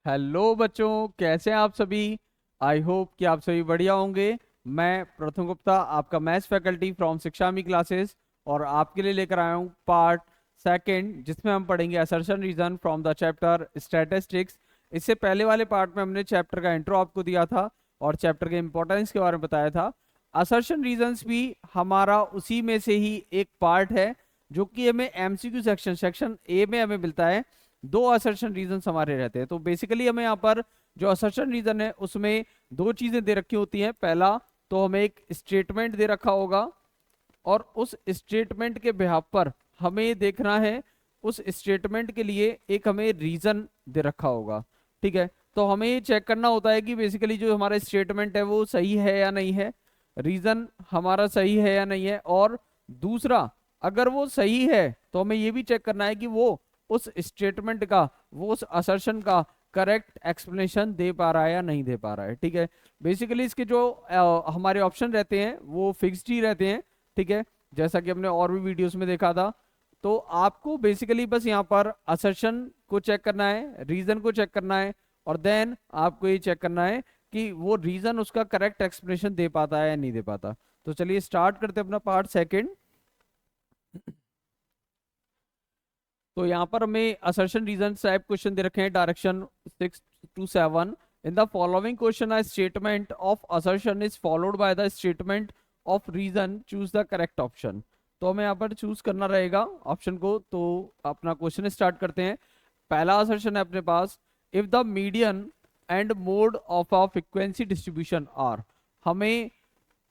Hello बच्चों, कैसे हैं आप सभी। आई होप कि आप सभी बढ़िया होंगे। मैं प्रथम गुप्ता, आपका मैथ्स फैकल्टी फ्रॉम शिक्षामी क्लासेस, और आपके लिए लेकर आया हूँ पार्ट सेकंड, जिसमें हम पढ़ेंगे assertion reason from the chapter statistics. इससे पहले वाले पार्ट में हमने चैप्टर का इंट्रो आपको दिया था और चैप्टर के इंपॉर्टेंस के बारे में बताया था। असर्शन रीजन्स भी हमारा उसी में से ही एक पार्ट है, जो कि हमें एमसीक्यू सेक्शन सेक्शन ए में हमें मिलता है। दो असर्शन रीजन हमारे रहते हैं। तो बेसिकली हमें यहाँ पर जो असर्शन रीजन है उसमें दो चीजें दे रखी होती हैं। पहला तो हमें एक स्टेटमेंट दे रखा होगा, और उस स्टेटमेंट के बिहाफ पर हमें देखना है, उस स्टेटमेंट के लिए एक हमें रीजन दे रखा होगा। ठीक है, तो हमें ये चेक करना होता है कि बेसिकली जो हमारा स्टेटमेंट है वो सही है या नहीं है, रीजन हमारा सही है या नहीं है। और दूसरा, अगर वो सही है तो हमें ये भी चेक करना है कि वो उस स्टेटमेंट का, वो उस असर्शन का करेक्ट एक्सप्लेनेशन दे पा रहा है या नहीं दे पा रहा है। ठीक है, बेसिकली इसके जो हमारे ऑप्शन रहते हैं वो फिक्स्ड ही रहते हैं। ठीक है, जैसा कि हमने और भी वीडियोस में देखा था। तो आपको बेसिकली बस यहाँ पर असर्शन को चेक करना है, रीजन को चेक करना है, और देन आपको ये चेक करना है कि वो रीजन उसका करेक्ट एक्सप्लेनेशन दे पाता है या नहीं दे पाता। तो चलिए स्टार्ट करते हैं अपना पार्ट सेकंड। तो यहाँ पर हमें असर्शन रीजन टाइप क्वेश्चन दे रखे हैं, direction 6 to 7। In the following question a statement of assertion is followed by the statement of reason, choose the correct option. तो हमें यहाँ पर चूज करना रहेगा ऑप्शन को। तो अपना क्वेश्चन स्टार्ट करते हैं। पहला असर्शन है अपने पास, if the median and mode of a frequency distribution are. हमें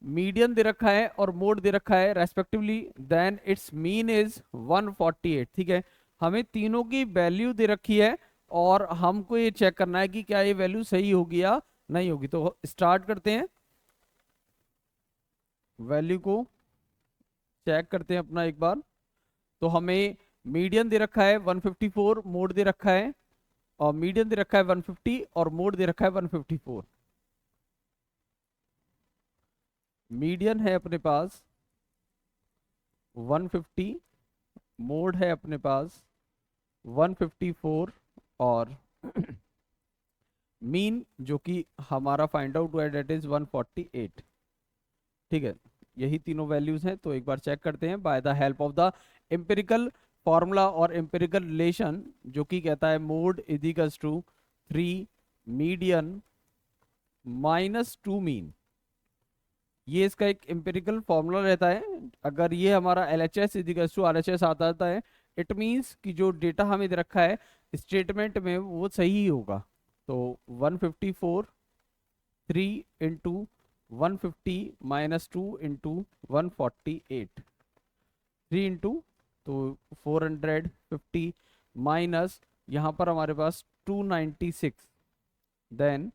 मीडियन दे रखा है और मोड दे रखा है respectively, then its mean is 148। ठीक है, हमें तीनों की वैल्यू दे रखी है और हमको ये चेक करना है कि क्या ये वैल्यू सही होगी या नहीं होगी। तो स्टार्ट करते हैं, वैल्यू को चेक करते हैं अपना एक बार। तो हमें मीडियन दे रखा है 154, मोड दे रखा है, और मीडियन दे रखा है 150 और मोड दे रखा है 154। मीडियन है अपने पास 150, मोड है अपने पास 154, और मीन जो कि हमारा फाइंड आउट हुआ है डेट इज 148। ठीक है, यही तीनों वैल्यूज हैं। तो एक बार चेक करते हैं by the help of the empirical formula और एम्पिरिकल रिलेशन, जो कि कहता है mode is equals to 3 median minus 2 mean. ये इसका एक एम्पिरिकल फॉर्मूला रहता है। अगर ये हमारा L H S equals to R H S आता है, इट मीन्स कि जो डेटा हमें दे रखा है स्टेटमेंट में वो सही ही होगा। तो 154, 3 इंटू 150 माइनस 2 इंटू 148, 3 इंटू, तो 450 माइनस यहाँ पर हमारे पास 296, देन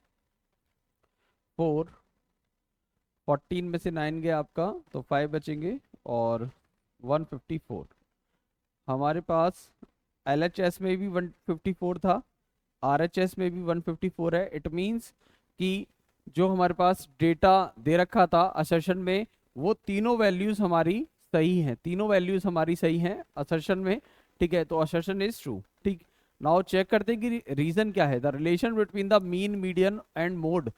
4, 14 में से 9 गया आपका तो 5 बचेंगे, और 154। हमारे पास LHS में भी 154 था, RHS में भी 154 है। इट मीन्स कि जो हमारे पास डेटा दे रखा था असर्शन में, वो तीनों वैल्यूज हमारी सही हैं, तीनों वैल्यूज हमारी सही हैं असर्शन में। ठीक है, तो असर्शन इज ट्रू। ठीक, नाउ चेक करते हैं कि रीजन क्या है। The relation between the mean, median and mode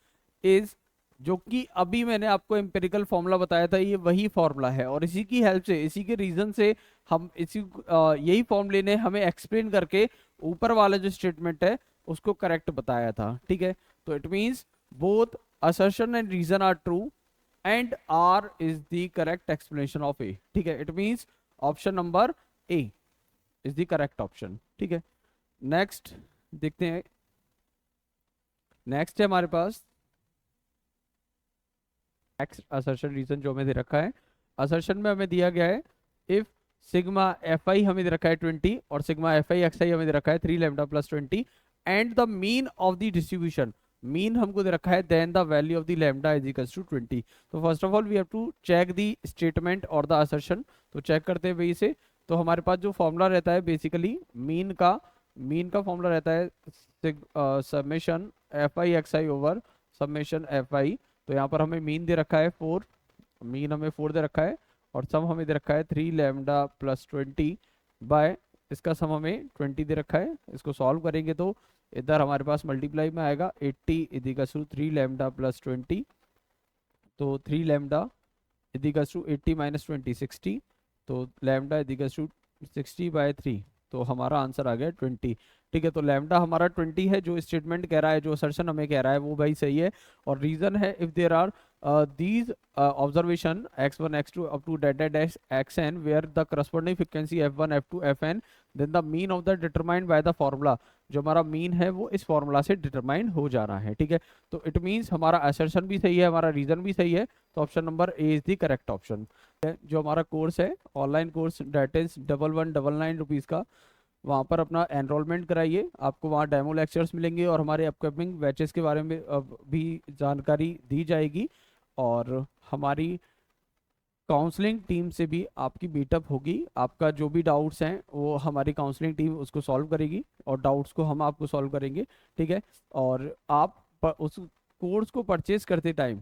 is, जो कि अभी मैंने आपको एम्पिरिकल फॉर्मूला बताया था, ये वही फॉर्मूला है, और इसी की हेल्प से, इसी के रीजन से हम यही फॉर्मूले ने हमें एक्सप्लेन करके ऊपर वाला जो स्टेटमेंट है उसको करेक्ट बताया था। ठीक है, तो it means both assertion and reason are true and R is the correct explanation of A. ठीक है, it means option number A is the correct option. ठीक है, नेक्स्ट देखते हैं। नेक्स्ट है हमारे पास असर्शन रीजन जो हमें दे रखा है। असर्शन में हमें दिया गया है, इफ सिग्मा एफ आई हमें दे रखा है 20, और sigma F I X I हमें दे रखा है 3 lambda plus 20, and the mean of the distribution, mean हमको दे रखा है, then the value of the lambda is equals to 20। तो first of all we have to check the statement और द असर्शन। तो चेक करते हैं वही से। तो हमारे पास जो फॉर्मूला रहता है बेसिकली मीन का फॉर्मूला रहता है summation F I X I over summation F I. तो यहाँ पर हमें मीन दे रखा है 4, मीन हमें 4 दे रखा है, और सम हमें दे रखा है 3 लैम्डा प्लस 20 बाय, इसका सम हमें 20 दे रखा है। इसको सॉल्व करेंगे तो इधर हमारे पास मल्टीप्लाई में आएगा 80 इजिकल्स टू 3 लैम्डा प्लस 20, तो 3 लैम्डा इजिकल्स टू 80 माइनस 20 60, तो लैम्डा इजिकल्स टू 60/3, तो हमारा आंसर आ गया 20। ठीक है, तो लैम्डा हमारा 20 है, जो स्टेटमेंट कह रहा है, जो असर्शन हमें कह रहा है वो भाई सही है। और रीजन है if there are these observation x1 x2 up to dash dash xn where the corresponding frequency f1 f2 fn then the mean of the determined by the formula, जो हमारा मीन है वो इस फॉर्मूला से determine हो जा रहा है। ठीक है, तो इट मीन्स हमारा असर्शन भी सही है, हमारा रीजन भी सही है, तो option number A is the correct option. जो हमारा कोर्स है online course that is 1199 rupees का, वहाँ पर अपना एनरोलमेंट कराइए, आपको वहाँ डेमो लेक्चर्स मिलेंगे और हमारे अपकमिंग बैचेस के बारे में भी जानकारी दी जाएगी। और हमारी काउंसलिंग टीम से भी आपकी मीटअप होगी, आपका जो भी डाउट्स हैं वो हमारी काउंसलिंग टीम उसको सॉल्व करेगी और डाउट्स को हम आपको सॉल्व करेंगे। ठीक है, और आप उस कोर्स को परचेज करते टाइम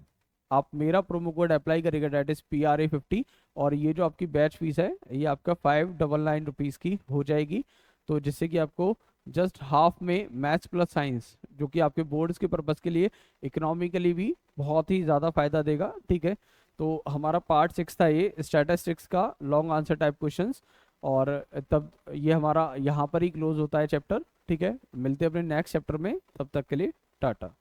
आप मेरा प्रोमो कोड अप्लाई करेगा, डेट इज PRA50, और ये जो आपकी बैच फीस है ये आपका 599 रुपीज़ की हो जाएगी, तो जिससे कि आपको जस्ट हाफ में मैथ्स प्लस साइंस, जो कि आपके बोर्ड्स के पर्पज़ के लिए इकोनॉमिकली भी बहुत ही ज़्यादा फायदा देगा। ठीक है, तो हमारा पार्ट 6 था ये स्टैटिस्टिक्स का लॉन्ग आंसर टाइप क्वेश्चंस, और तब ये हमारा यहाँ पर ही क्लोज होता है चैप्टर। ठीक है, मिलते हैं अपने नेक्स्ट चैप्टर में, तब तक के लिए टाटा।